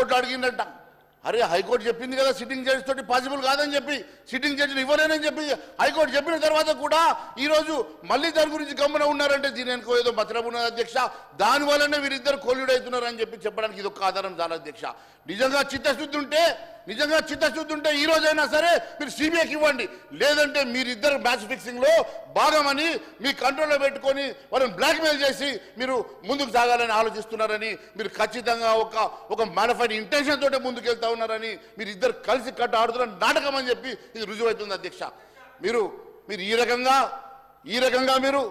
High court అడిగిందంట. అరే high court చెప్పింది కదా సిట్టింగ్ జడ్జి తోటి పాసిబుల్ కాదని చెప్పి, సిట్టింగ్ జడ్జిని ఇవ్వలేనని చెప్పి హైకోర్టు చెప్పిన తర్వాత కూడా ఈరోజు మళ్ళీ దాని గురించి గమ్మున ఉన్నారంటే దీని వెనుక ఏదో మతలబు ఉన్నది అధ్యక్ష. దానివల్లనే వీరిద్దరు కోల్యుడు అవుతున్నారని చెప్పి చెప్పడానికి ఇది ఒక ఆధారం చాలా అధ్యక్ష. నిజంగా చిత్తశుద్ధి ఉంటే ఈ రోజైనా సరే మీరు సిబిఐకి ఇవ్వండి. లేదంటే మీరిద్దరు మ్యాచ్ ఫిక్సింగ్లో భాగమని మీ కంట్రోల్లో పెట్టుకొని వాళ్ళని బ్లాక్మెయిల్ చేసి మీరు ముందుకు సాగాలని ఆలోచిస్తున్నారని, మీరు ఖచ్చితంగా ఒక మ్యానిఫైడ్ ఇంటెన్షన్ తోటే ముందుకు వెళ్తా ఉన్నారని, మీరు ఇద్దరు కలిసి కట్ట ఆడుతున్న నాటకం అని చెప్పి ఇది రుజువవుతుంది అధ్యక్ష. మీరు ఈ రకంగా మీరు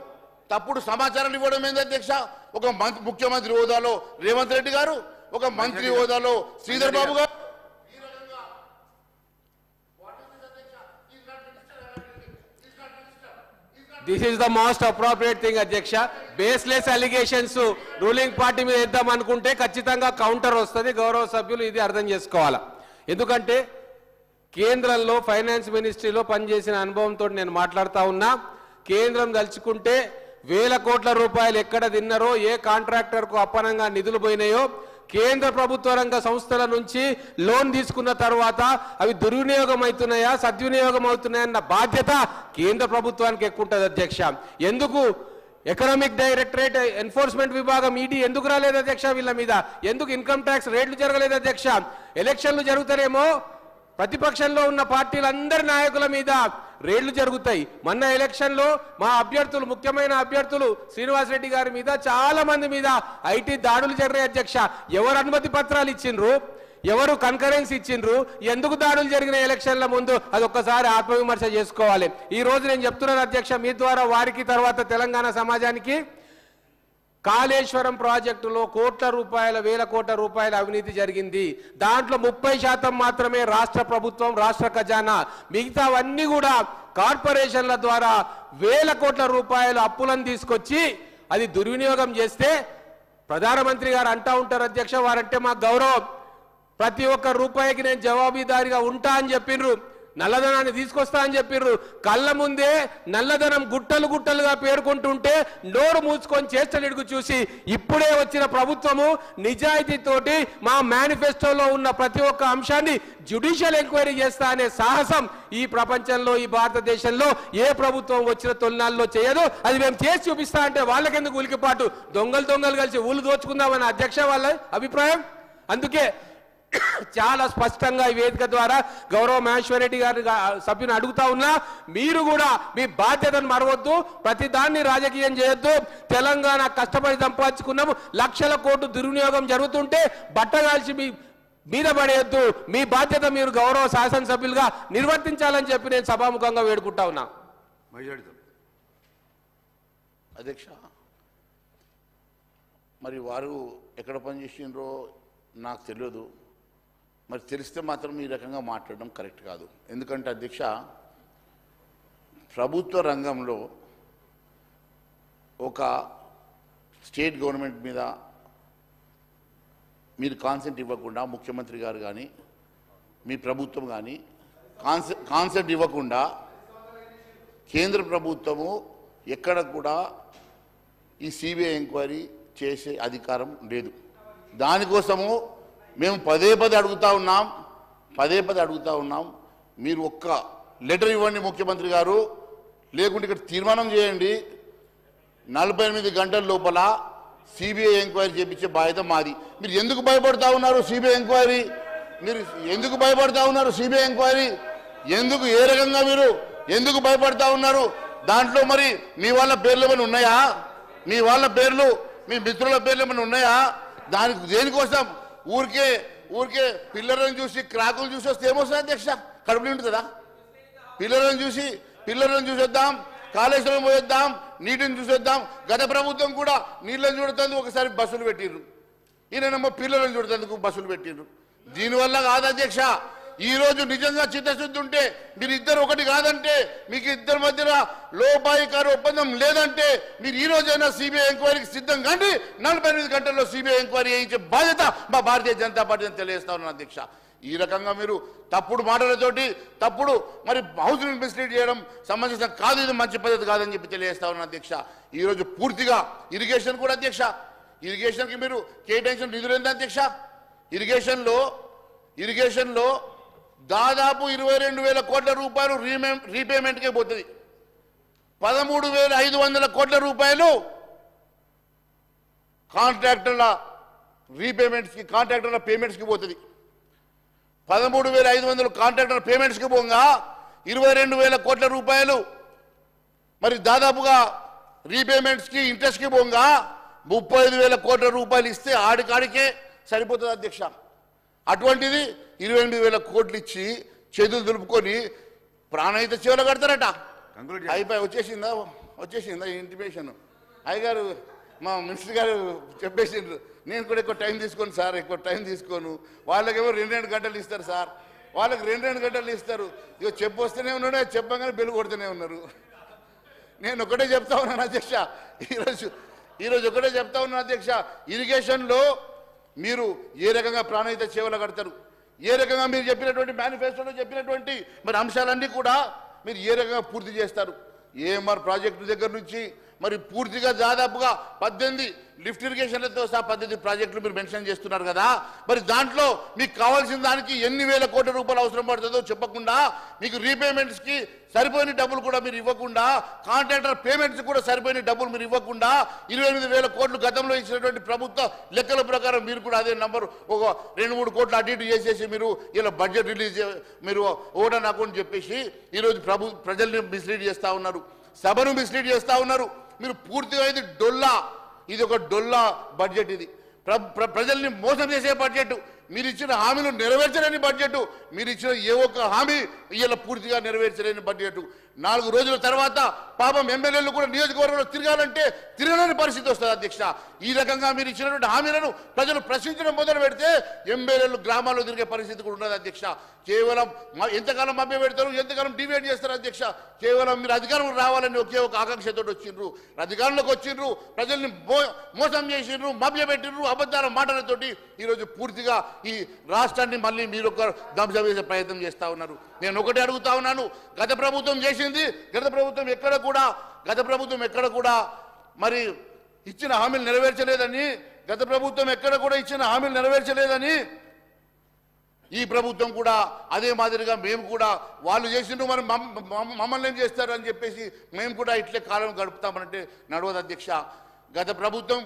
తప్పుడు సమాచారాలు ఇవ్వడం ఏంది అధ్యక్ష? ఒక ముఖ్యమంత్రి హోదాలో రేవంత్ రెడ్డి గారు, ఒక మంత్రి హోదాలో శ్రీధర్ బాబు గారు This is the most appropriate thing, Adhyaksha. Baseless allegations ruling party మీద వేద్దాం అనుకుంటే ఖచ్చితంగా కౌంటర్ వస్తుంది. గౌరవ సభ్యులు ఇది అర్థం చేసుకోవాలా. ఎందుకంటే కేంద్రంలో ఫైనాన్స్ మినిస్ట్రీలో పనిచేసిన అనుభవంతో నేను మాట్లాడుతూ ఉన్నా. కేంద్రం దలుచుకుంటే వేల కోట్ల రూపాయలు ఎక్కడ తిన్నారో, ఏ కాంట్రాక్టర్కు అప్పనంగా నిధులు పోయినాయో, కేంద్ర ప్రభుత్వ రంగ సంస్థల నుంచి లోన్ తీసుకున్న తర్వాత అవి దుర్వినియోగం అవుతున్నాయా సద్వినియోగం అవుతున్నాయన్న బాధ్యత కేంద్ర ప్రభుత్వానికి ఎక్కువ ఉంటుంది అధ్యక్ష. ఎందుకు ఎకనామిక్ డైరెక్టరేట్, ఎన్ఫోర్స్మెంట్ విభాగం, ఈడీ ఎందుకు రాలేదు అధ్యక్ష వీళ్ళ మీద? ఎందుకు ఇన్కమ్ ట్యాక్స్ రేట్లు జరగలేదు అధ్యక్ష? ఎలక్షన్లు జరుగుతారేమో ప్రతిపక్షంలో ఉన్న పార్టీలందరి నాయకుల మీద రేళ్లు జరుగుతాయి. మొన్న ఎలక్షన్లో మా అభ్యర్థులు, ముఖ్యమైన అభ్యర్థులు శ్రీనివాసరెడ్డి గారి మీద, చాలా మంది మీద ఐటీ దాడులు జరిగాయి అధ్యక్ష. ఎవరు అనుమతి పత్రాలు ఇచ్చిండ్రు, ఎవరు కన్కరెన్స్ ఇచ్చిండ్రు, ఎందుకు దాడులు జరిగిన ఎలక్షన్ల ముందు అది ఒక్కసారి ఆత్మవిమర్శ చేసుకోవాలి. ఈ రోజు నేను చెప్తున్నాను అధ్యక్ష మీ ద్వారా వారికి, తర్వాత తెలంగాణ సమాజానికి, కాళేశ్వరం ప్రాజెక్టులో వేల కోట్ల రూపాయల అవినీతి జరిగింది. దాంట్లో 30% మాత్రమే రాష్ట్ర ప్రభుత్వం, రాష్ట్ర ఖజానా. మిగతావన్నీ కూడా కార్పొరేషన్ల ద్వారా వేల కోట్ల రూపాయల అప్పులను తీసుకొచ్చి అది దుర్వినియోగం చేస్తే ప్రధానమంత్రి గారు అంటా ఉంటారు అధ్యక్ష, వారంటే మాకు గౌరవం. ప్రతి ఒక్క రూపాయికి నేను జవాబుదారీగా ఉంటా అని చెప్పిండ్రు. నల్లధనాన్ని తీసుకొస్తా అని చెప్పిర్రు. కళ్ళ ముందే నల్లధనం గుట్టలుగా పేర్కొంటుంటే నోరు మూసుకొని చేష్టలిడుగు చూసి ఇప్పుడే వచ్చిన ప్రభుత్వము నిజాయితీతోటి మా మేనిఫెస్టోలో ఉన్న ప్రతి ఒక్క అంశాన్ని జ్యుడిషియల్ ఎంక్వైరీ చేస్తా అనే సాహసం ఈ ప్రపంచంలో, ఈ భారతదేశంలో ఏ ప్రభుత్వం వచ్చిన తొలినాల్లో చేయదు. అది మేము చేసి చూపిస్తా అంటే వాళ్ళకెందుకు ఉలికిపాటు? దొంగలు కలిసి ఊళ్ళు దోచుకుందామని అధ్యక్ష వాళ్ళ అభిప్రాయం. అందుకే చాలా స్పష్టంగా ఈ వేదిక ద్వారా గౌరవ మహేశ్వరరెడ్డి గారి సభ్యుని అడుగుతా ఉన్నా, మీరు కూడా మీ బాధ్యతను మరవద్దు, ప్రతి దాన్ని రాజకీయం చేయొద్దు. తెలంగాణ కష్టపడి సంపాదించుకున్నాము, లక్షల కోట్లు దుర్వినియోగం జరుగుతుంటే బట్టగాల్చి మీద పడేయద్దు. మీ బాధ్యత మీరు గౌరవ శాసనసభ్యులుగా నిర్వర్తించాలని చెప్పి నేను సభాముఖంగా వేడుకుంటా ఉన్నా. అధ్యక్ష, మరి వారు ఎక్కడ పనిచేసిండ్రో నాకు తెలియదు. మరి తెలిస్తే మాత్రం ఈ రకంగా మాట్లాడడం కరెక్ట్ కాదు. ఎందుకంటే అధ్యక్ష, ప్రభుత్వ రంగంలో ఒక స్టేట్ గవర్నమెంట్ మీద మీరు కాన్సెప్ట్ ఇవ్వకుండా, ముఖ్యమంత్రి గారు కానీ మీ ప్రభుత్వం కానీ కాన్సెప్ట్ ఇవ్వకుండా కేంద్ర ప్రభుత్వము ఎక్కడ కూడా ఈ సిబిఐ ఎంక్వైరీ చేసే అధికారం లేదు. దానికోసము మేము పదే అడుగుతా ఉన్నాం. మీరు ఒక్క లెటర్ ఇవ్వండి ముఖ్యమంత్రి గారు, లేకుంటే ఇక్కడ తీర్మానం చేయండి, 48 గంటల లోపల సిబిఐ ఎంక్వైరీ చేపించే బాధ్యత మాది. మీరు ఎందుకు భయపడతా ఉన్నారు సిబిఐ ఎంక్వైరీ? ఎందుకు ఏ రకంగా మీరు ఎందుకు భయపడతా ఉన్నారు? దాంట్లో మరి మీ వాళ్ళ పేర్లు ఏమైనా ఉన్నాయా? మీ వాళ్ళ పేర్లు, మీ మిత్రుల పేర్లు ఏమైనా ఉన్నాయా? దేనికోసం ఊరికే పిల్లలను చూసి, క్రాకులు చూసి వస్తే ఏమొస్తుంది అధ్యక్ష? కడుపులు ఉంటుందా? పిల్లలను చూసొద్దాం, కాళేశ్వరం పోయొద్దాం, నీటిని చూసొద్దాం. గత ప్రభుత్వం కూడా నీళ్ళని చూడతాను ఒకసారి బస్సులు పెట్టిర్రు, ఈయనేమో పిల్లలను చూడతానికి బస్సులు పెట్టిర్రు. దీనివల్ల కాదు అధ్యక్ష. ఈ రోజు నిజంగా చిత్తశుద్ధి ఉంటే మీరిద్దరు ఒకటి కాదంటే, మీకు ఇద్దరి మధ్యన లోపాయికారు ఒప్పందం లేదంటే మీరు ఈ రోజైనా సిబిఐ ఎంక్వైరీకి సిద్ధం కండి. 48 గంటల్లో సిబిఐ ఎంక్వైరీ చేయించే బాధ్యత మా భారతీయ జనతా పార్టీ అని తెలియజేస్తా ఉన్నాను అధ్యక్ష. ఈ రకంగా మీరు తప్పుడు మాటలతోటి తప్పుడు మరి హౌస్ని మిస్లీడ్ చేయడం సంబంధించిన కాదు, ఇది మంచి పద్ధతి కాదని చెప్పి తెలియజేస్తా ఉన్నాను అధ్యక్ష. ఈరోజు పూర్తిగా ఇరిగేషన్ కూడా అధ్యక్ష, ఇరిగేషన్కి మీరు కేటాయించిన నిధులు ఎంత అధ్యక్ష? ఇరిగేషన్లో దాదాపు 22,000 కోట్ల రూపాయలు రీపేమెంట్కే పోతుంది. 13,500 కోట్ల రూపాయలు కాంట్రాక్టర్ల పేమెంట్స్కి పోతుంది. 13,500 కాంట్రాక్టర్ పేమెంట్స్కి పోగా 22,000 కోట్ల రూపాయలు మరి దాదాపుగా రీపేమెంట్స్కి ఇంట్రెస్ట్కి పోగా 35,000 కోట్ల రూపాయలు ఇస్తే ఆడికాడికే సరిపోతుంది అధ్యక్ష. అటువంటిది 22,000 కోట్లు ఇచ్చి చేతులు దులుపుకొని ప్రాణహిత సేవలు కడతారట. అయిపోయి వచ్చేసిందా ఇంటిమేషన్ అయ్యగారు మా మినిస్టర్ గారు చెప్పేసిండ్రు. నేను కూడా ఎక్కువ టైం తీసుకోను సార్, ఎక్కువ టైం తీసుకోను. వాళ్ళకేమో 2 గంటలు ఇస్తారు సార్, వాళ్ళకి 2 గంటలు ఇస్తారు. ఇక చెప్పొస్తూనే ఉన్నాడు, చెప్పగానే బెల్లు కొడుతూనే ఉన్నారు. నేను ఒకటే చెప్తా ఉన్నాను అధ్యక్ష, ఈరోజు ఒకటే చెప్తా ఉన్నాను అధ్యక్ష, ఇరిగేషన్లో మీరు ఏ రకంగా ప్రాణహిత సేవలు కడతారు, ఏ రకంగా మీరు చెప్పినటువంటి మేనిఫెస్టోలో చెప్పినటువంటి మరి అంశాలన్నీ కూడా మీరు ఏ రకంగా పూర్తి చేస్తారు. ఏఎంఆర్ ప్రాజెక్టు దగ్గర నుంచి మరి పూర్తిగా దాదాపుగా 18 లిఫ్ట్ ఇరిగేషన్లతో సహా 18 ప్రాజెక్టులు మీరు మెన్షన్ చేస్తున్నారు కదా. మరి దాంట్లో మీకు కావాల్సిన దానికి ఎన్ని వేల కోట్ల రూపాయలు అవసరం పడుతుందో చెప్పకుండా, మీకు రీపేమెంట్స్కి సరిపోయిన డబ్బులు కూడా మీరు ఇవ్వకుండా, కాంట్రాక్టర్ పేమెంట్స్ కూడా సరిపోయిన డబ్బులు మీరు ఇవ్వకుండా 28,000 కోట్లు గతంలో ఇచ్చినటువంటి ప్రభుత్వ లెక్కల ప్రకారం మీరు కూడా అదే నంబర్ ఒక 2-3 కోట్లు అటు ఇటు చేసేసి మీరు ఇలా బడ్జెట్ రిలీజ్ మీరు ఓడన్ అకౌంట్ చెప్పేసి ఈరోజు ప్రజల్ని మిస్లీడ్ చేస్తూ ఉన్నారు, సభను మిస్లీడ్ చేస్తూ ఉన్నారు. మీరు పూర్తిగా ఇది ఒక డొల్లా బడ్జెట్. ఇది ప్రజల్ని మోసం చేసే బడ్జెట్. మీరు ఇచ్చిన హామీలు నెరవేర్చలేని బడ్జెట్. మీరు ఇచ్చిన ఏ ఒక్క హామీ ఇలా పూర్తిగా నెరవేర్చలేని బడ్జెట్. 4 రోజుల తర్వాత పాపం ఎమ్మెల్యేలు కూడా నియోజకవర్గంలో తిరగాలంటే తిరగలేని పరిస్థితి వస్తుంది అధ్యక్ష. ఈ రకంగా మీరు ఇచ్చినటువంటి హామీలను ప్రజలు ప్రశ్నించడం మొదలు పెడితే ఎమ్మెల్యేలు గ్రామాల్లో తిరిగే పరిస్థితి కూడా ఉన్నది అధ్యక్ష. కేవలం ఎంతకాలం మభ్య పెడతారు, ఎంతకాలం డిబేట్ చేస్తారు అధ్యక్ష. కేవలం మీరు అధికారం రావాలని ఒకే ఒక ఆకాంక్షతో వచ్చిండ్రు, అధికారంలోకి వచ్చిండ్రు, ప్రజల్ని మోసం చేసిండ్రు, మభ్య పెట్టిండ్రు, అబద్ధాల మాటలతోటి ఈరోజు పూర్తిగా ఈ రాష్ట్రాన్ని మళ్ళీ మీరు ఒక ధ్వంసం చేసే ప్రయత్నం చేస్తూ ఉన్నారు. నేను ఒకటే అడుగుతా ఉన్నాను, గత ప్రభుత్వం గత ప్రభుత్వం ఎక్కడ కూడా మరి ఇచ్చిన హామీలు నెరవేర్చలేదని, గత ప్రభుత్వం ఎక్కడ కూడా ఇచ్చిన హామీలు నెరవేర్చలేదని ఈ ప్రభుత్వం కూడా అదే మాదిరిగా మేము కూడా వాళ్ళు చేసిండ్రు మరి మమ్మల్ని ఏం చేస్తారు అని చెప్పేసి మేము కూడా ఇట్లే కాలం గడుపుతామనంటే నడవదు అధ్యక్ష. గత ప్రభుత్వం